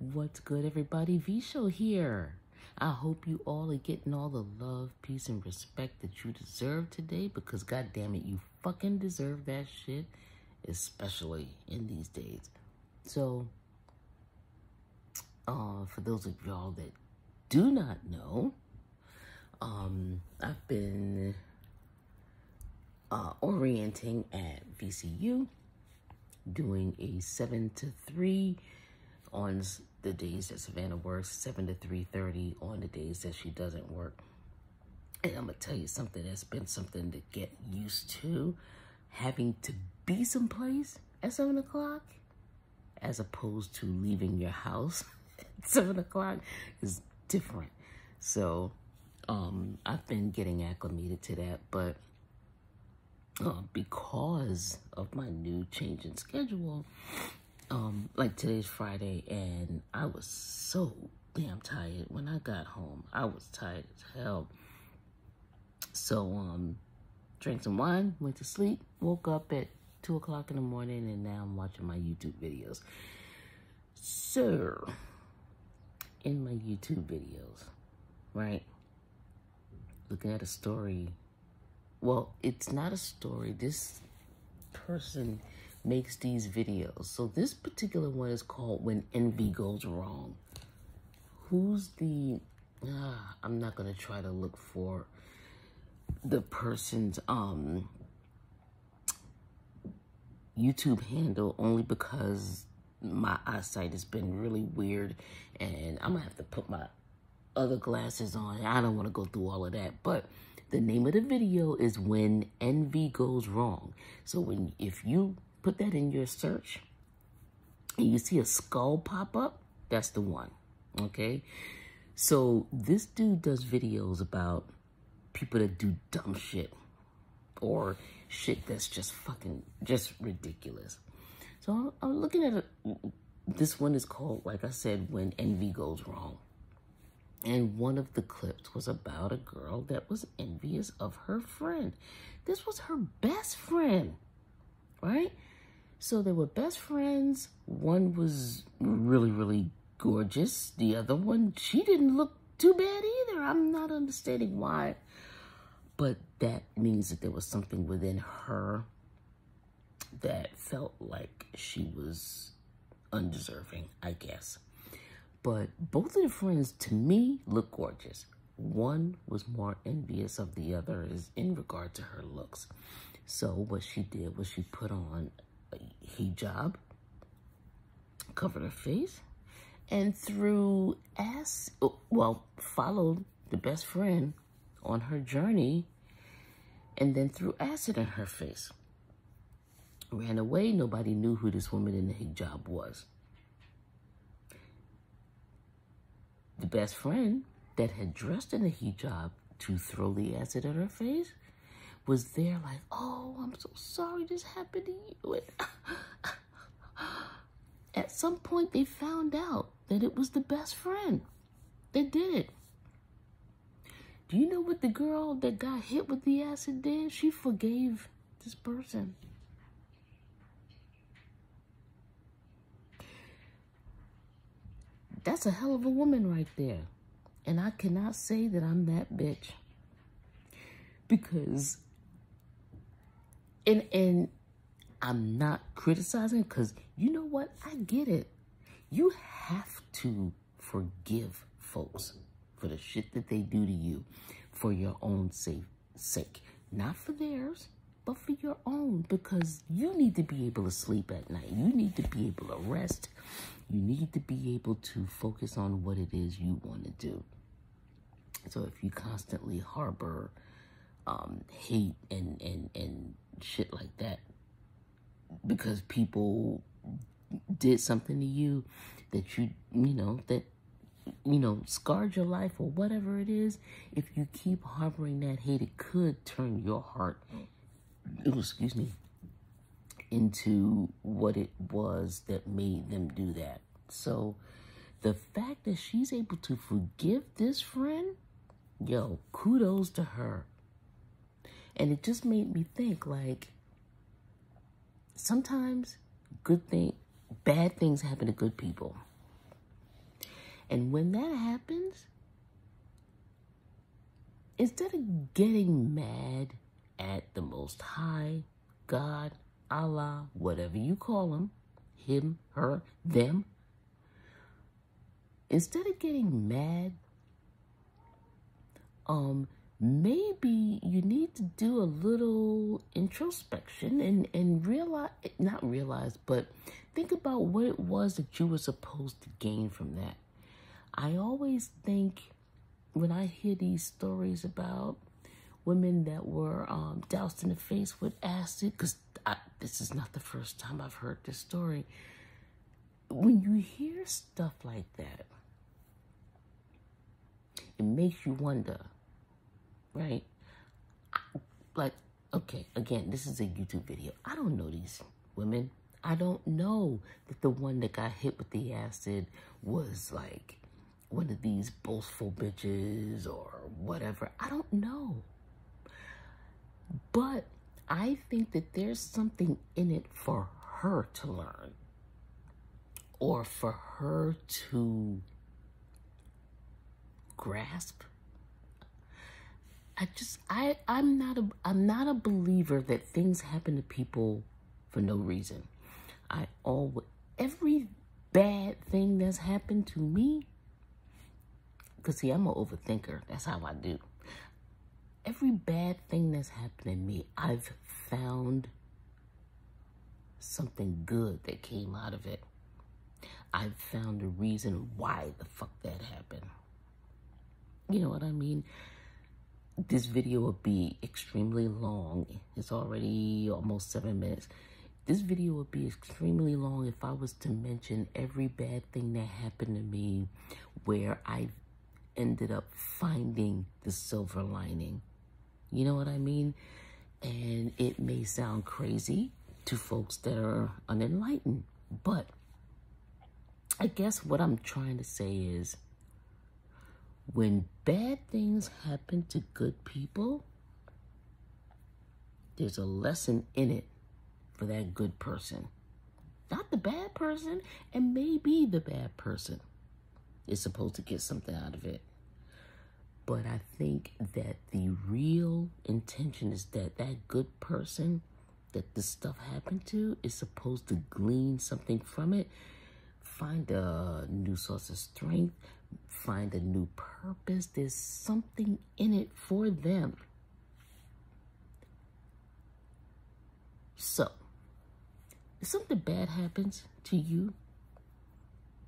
What's good, everybody? V-Show here. I hope you all are getting all the love, peace, and respect that you deserve today, because God damn it, you fucking deserve that shit, especially in these days. So, for those of y'all that do not know, I've been orienting at VCU, doing a 7 to 3 on the days that Savannah works, 7 to 3:30 on the days that she doesn't work. And I'm going to tell you something that's been something to get used to, having to be someplace at 7 o'clock as opposed to leaving your house at 7 o'clock is different. So I've been getting acclimated to that, but because of my new change in schedule, like today's Friday, and I was so damn tired when I got home. I was tired as hell. So, drank some wine, went to sleep, woke up at 2 o'clock in the morning, and now I'm watching my YouTube videos. So, in my YouTube videos, right, looking at a story. Well, it's not a story. This person makes these videos. So this particular one is called When Envy Goes Wrong. Who's the... I'm not going to try to look for the person's YouTube handle, only because my eyesight has been really weird, and I'm going to have to put my other glasses on. I don't want to go through all of that, but the name of the video is When Envy Goes Wrong. So if you put that in your search and you see a skull pop up, that's the one, okay? So this dude does videos about people that do dumb shit or shit that's just ridiculous. So I'm looking at this one is called, like I said, When Envy Goes Wrong. And one of the clips was about a girl that was envious of her friend. This was her best friend, right? So they were best friends. One was really, really gorgeous. The other one, she didn't look too bad either. I'm not understanding why. But that means that there was something within her that felt like she was undeserving, I guess. But both of the friends, to me, look gorgeous. One was more envious of the other is in regard to her looks. So what she did was she put on a hijab, covered her face, and followed the best friend on her journey, and then threw acid in her face. Ran away. Nobody knew who this woman in the hijab was. The best friend that had dressed in a hijab to throw the acid in her face was there like, oh, I'm so sorry this happened to you. At some point, they found out that it was the best friend that did it. Do you know what the girl that got hit with the acid did? She forgave this person. That's a hell of a woman right there. And I cannot say that I'm that bitch. Because, and I'm not criticizing, because you know what? I get it. You have to forgive folks for the shit that they do to you for your own sake. Not for theirs, but for your own, because you need to be able to sleep at night. You need to be able to rest. You need to be able to focus on what it is you want to do. So if you constantly harbor hate and shit like that because people did something to you that scarred your life or whatever it is, if you keep harboring that hate, it could turn your heart, into what it was that made them do that. So the fact that she's able to forgive this friend, yo, kudos to her. And it just made me think, like, sometimes bad things happen to good people. And when that happens, instead of getting mad at the Most High, God, Allah, whatever you call him, her, them, instead of getting mad, maybe you need to do a little introspection and realize, but think about what it was that you were supposed to gain from that. I always think when I hear these stories about women that were doused in the face with acid, because this is not the first time I've heard this story. When you hear stuff like that, it makes you wonder, right? Like, okay, again, this is a YouTube video. I don't know these women. I don't know that the one that got hit with the acid was like one of these boastful bitches or whatever. I don't know. But I think that there's something in it for her to learn, or for her to grasp. I'm not a believer that things happen to people for no reason. Every bad thing that's happened to me, because see, I'm an overthinker. That's how I do. Every bad thing that's happened to me, I've found something good that came out of it. I've found a reason why the fuck that happened. You know what I mean? This video will be extremely long. It's already almost 7 minutes. This video would be extremely long if I was to mention every bad thing that happened to me where I ended up finding the silver lining. You know what I mean? And it may sound crazy to folks that are unenlightened, but I guess what I'm trying to say is, when bad things happen to good people, there's a lesson in it for that good person. Not the bad person, and maybe the bad person is supposed to get something out of it. But I think that the real intention is that that good person that this stuff happened to is supposed to glean something from it, find a new source of strength, find a new purpose. There's something in it for them. So, if something bad happens to you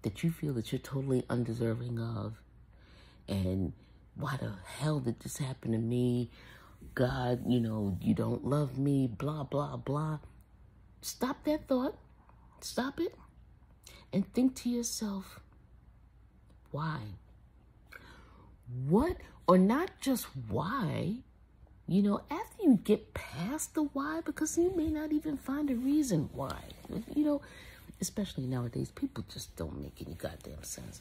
that you feel that you're totally undeserving of, and why the hell did this happen to me? God, you know, you don't love me, blah, blah, blah. Stop that thought. Stop it. And think to yourself, why? What? Or not just why. You know, after you get past the why, because you may not even find a reason why. You know, especially nowadays, people just don't make any goddamn sense.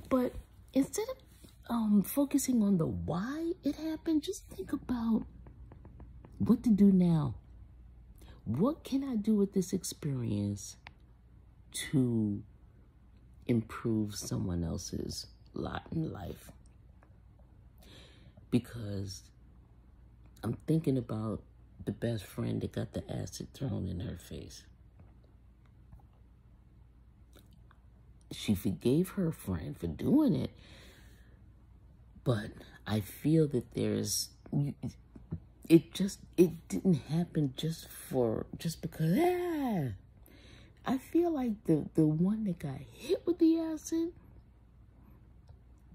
But instead of focusing on the why it happened, just think about what to do now. What can I do with this experience to improve someone else's lot in life? Because I'm thinking about the best friend that got the acid thrown in her face. She forgave her friend for doing it, but I feel that it didn't happen just because, I feel like the one that got hit with the acid,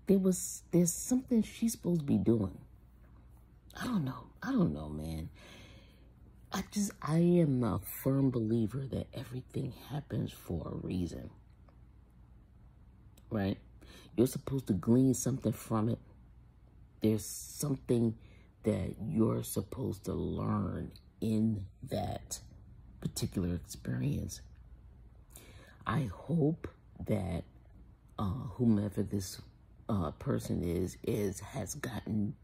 there's something she's supposed to be doing. I don't know, man. I am a firm believer that everything happens for a reason, right? You're supposed to glean something from it. There's something that you're supposed to learn in that particular experience. I hope that whomever this person has gotten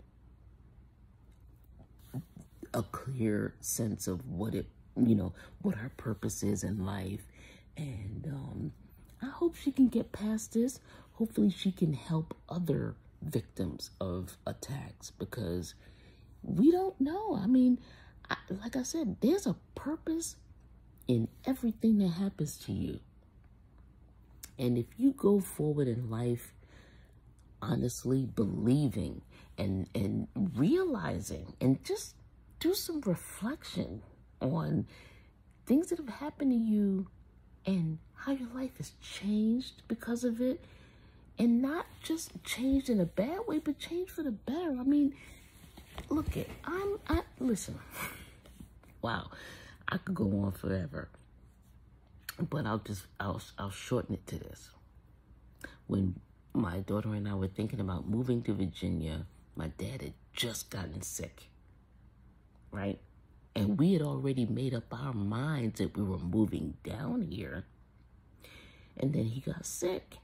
a clear sense of what her purpose is in life, and I hope she can get past this. hopefully she can help other victims of attacks, because we don't know. I mean, like I said, there's a purpose in everything that happens to you. And if you go forward in life honestly believing and realizing, and just do some reflection on things that have happened to you and how your life has changed because of it, and not just changed in a bad way, but changed for the better. I mean, look listen, wow, I could go on forever, but I'll shorten it to this. When my daughter and I were thinking about moving to Virginia, my dad had just gotten sick, right? And we had already made up our minds that we were moving down here. And then he got sick.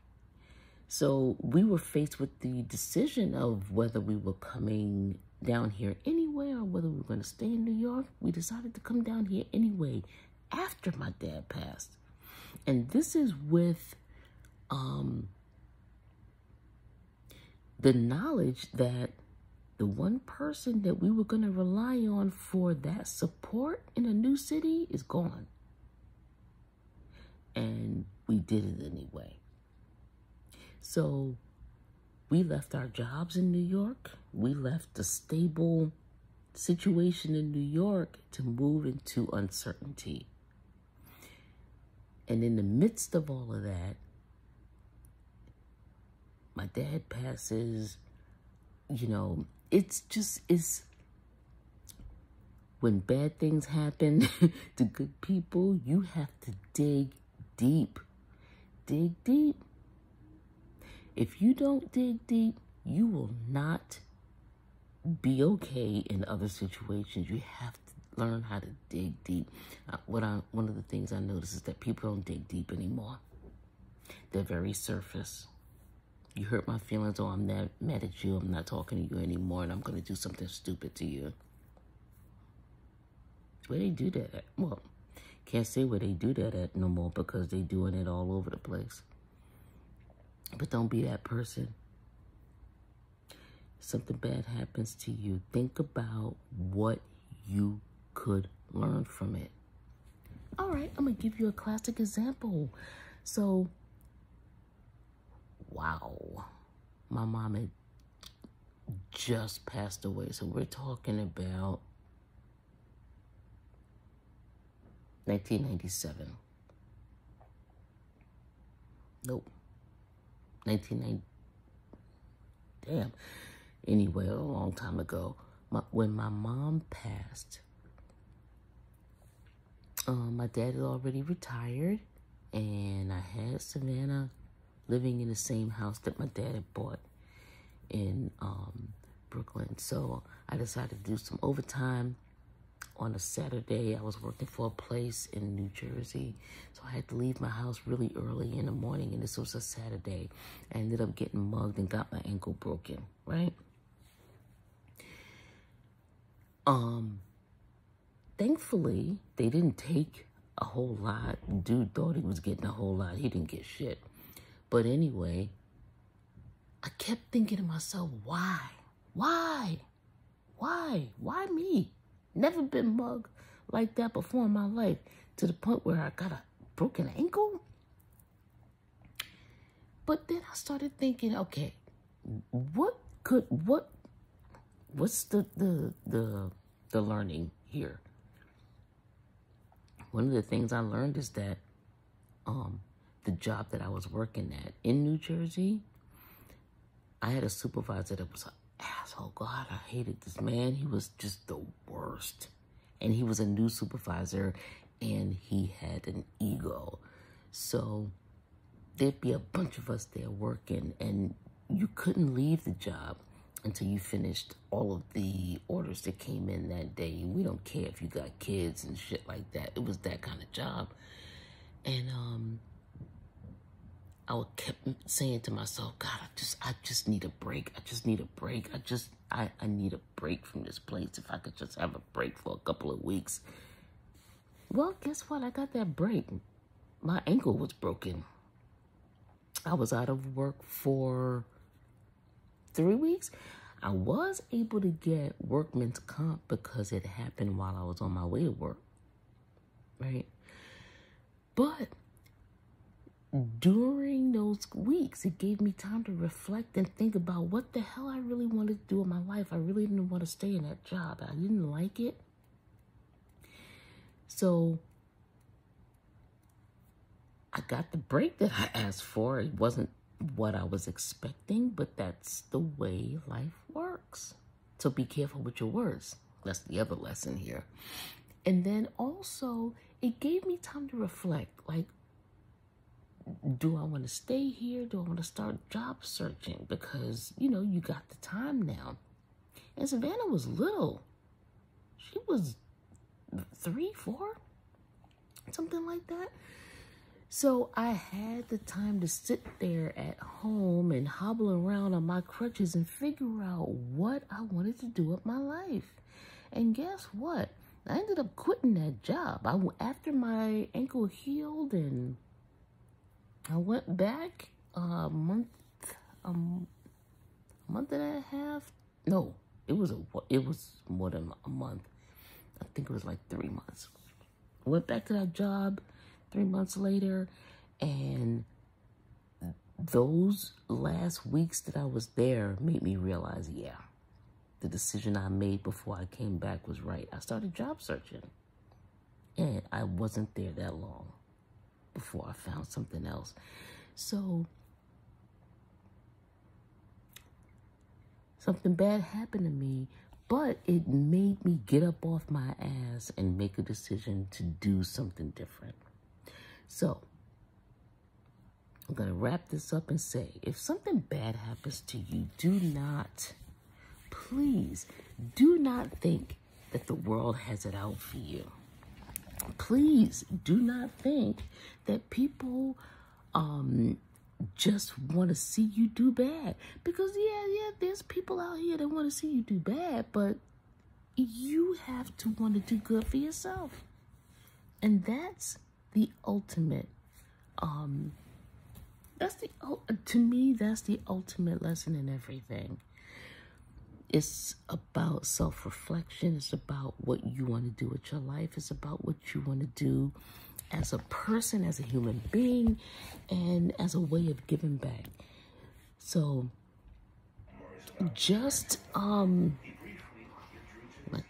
So we were faced with the decision of whether we were coming down here anyway or whether we were going to stay in New York. We decided to come down here anyway after my dad passed. And this is with the knowledge that the one person that we were going to rely on for that support in a new city is gone. And we did it anyway. So we left our jobs in New York. We left a stable situation in New York to move into uncertainty. And in the midst of all of that, my dad passes. You know, it's when bad things happen to good people, you have to dig deep. Dig deep. If you don't dig deep, you will not be okay in other situations. You have to learn how to dig deep. One of the things I notice is that people don't dig deep anymore. They're very surface. You hurt my feelings, or I'm not mad at you, I'm not talking to you anymore, and I'm going to do something stupid to you. Where they do that at? Well, can't say where they do that at no more, because they doing it all over the place. But don't be that person. Something bad happens to you, think about what you could learn from it. All right, I'm going to give you a classic example. So, wow, my mom had just passed away. So we're talking about 1997. Nope. 1990. Damn. Anyway, a long time ago. When my mom passed, my dad had already retired, and I had Savannah living in the same house that my dad had bought in Brooklyn. So I decided to do some overtime on a Saturday. I was working for a place in New Jersey, so I had to leave my house really early in the morning, and this was a Saturday. I ended up getting mugged and got my ankle broken, right? Thankfully, they didn't take a whole lot. Dude thought he was getting a whole lot. He didn't get shit. But anyway, I kept thinking to myself, why? Why me? Never been mugged like that before in my life, to the point where I got a broken ankle. But then I started thinking, okay, what's the learning here? One of the things I learned is that the job that I was working at in New Jersey, I had a supervisor that was an asshole. God, I hated this man. He was just the worst. And he was a new supervisor, and he had an ego. So there'd be a bunch of us there working, and you couldn't leave the job until you finished all of the orders that came in that day. We don't care if you got kids and shit like that. It was that kind of job. And I kept saying to myself, God, I just need a break. I just need a break. I need a break from this place. If I could just have a break for a couple of weeks. Well, guess what? I got that break. My ankle was broken. I was out of work for 3 weeks. I was able to get workman's comp because it happened while I was on my way to work, right? But during those weeks, it gave me time to reflect and think about what the hell I really wanted to do in my life. I really didn't want to stay in that job. I didn't like it. So I got the break that I asked for. It wasn't what I was expecting, but that's the way life works. So be careful with your words. That's the other lesson here. And then also, it gave me time to reflect. Like, do I want to stay here? Do I want to start job searching? Because, you know, you got the time now. And Savannah was little. She was 3, 4, something like that. So I had the time to sit there at home and hobble around on my crutches and figure out what I wanted to do with my life. And guess what? I ended up quitting that job. After my ankle healed, and I went back a month and a half. No, it was more than a month. I think it was like 3 months. I went back to that job 3 months later, and those last weeks that I was there made me realize, yeah, the decision I made before I came back was right. I started job searching, and I wasn't there that long before I found something else. So something bad happened to me, but it made me get up off my ass and make a decision to do something different. So I'm going to wrap this up and say, if something bad happens to you, please do not think that the world has it out for you. Please do not think that people just want to see you do bad. Because yeah, there's people out here that want to see you do bad, but you have to want to do good for yourself. And that's the ultimate, to me, that's the ultimate lesson in everything. It's about self-reflection. It's about what you want to do with your life. It's about what you want to do as a person, as a human being, and as a way of giving back. So just, my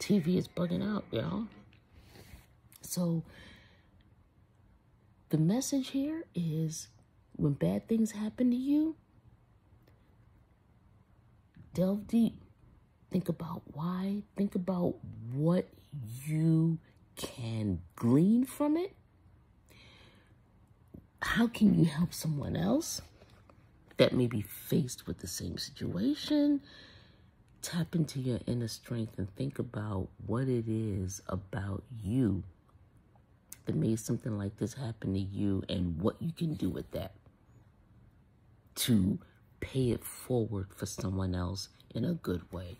TV is bugging out, y'all. So the message here is, when bad things happen to you, delve deep. Think about why. Think about what you can glean from it. How can you help someone else that may be faced with the same situation? Tap into your inner strength and think about what it is about you that made something like this happen to you, and what you can do with that to pay it forward for someone else in a good way.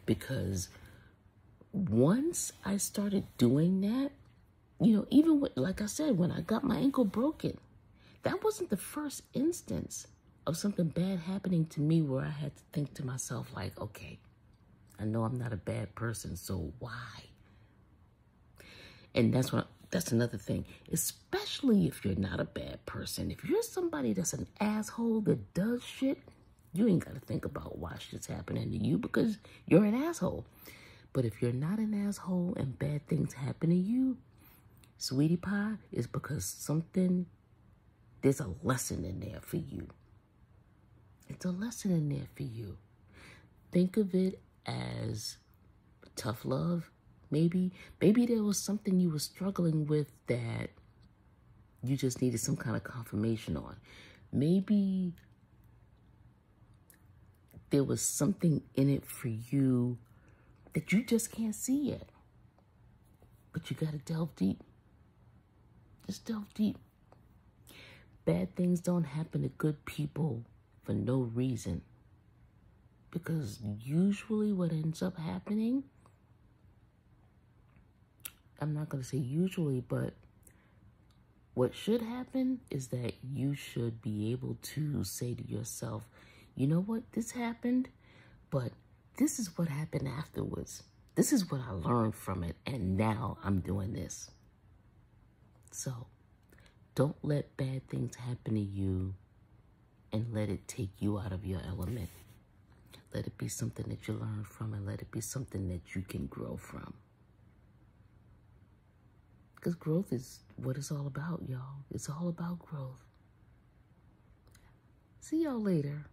Because once I started doing that, you know, even with, like I said, when I got my ankle broken, that wasn't the first instance of something bad happening to me where I had to think to myself, like, okay, I know I'm not a bad person, so why? And that's another thing, especially if you're not a bad person. If you're somebody that's an asshole that does shit, you ain't got to think about why shit's happening to you, because you're an asshole. But if you're not an asshole and bad things happen to you, sweetie pie, is because there's a lesson in there for you. It's a lesson in there for you. Think of it as tough love. Maybe there was something you were struggling with that you just needed some kind of confirmation on. Maybe there was something in it for you that you just can't see yet. But you got to delve deep. Just delve deep. Bad things don't happen to good people for no reason. Because usually what ends up happening, I'm not going to say usually, but What should happen is that you should be able to say to yourself, you know what, this happened, but this is what happened afterwards. This is what I learned from it, and now I'm doing this. So don't let bad things happen to you and let it take you out of your element. Let it be something that you learn from, and let it be something that you can grow from. Because growth is what it's all about, y'all. It's all about growth. See y'all later.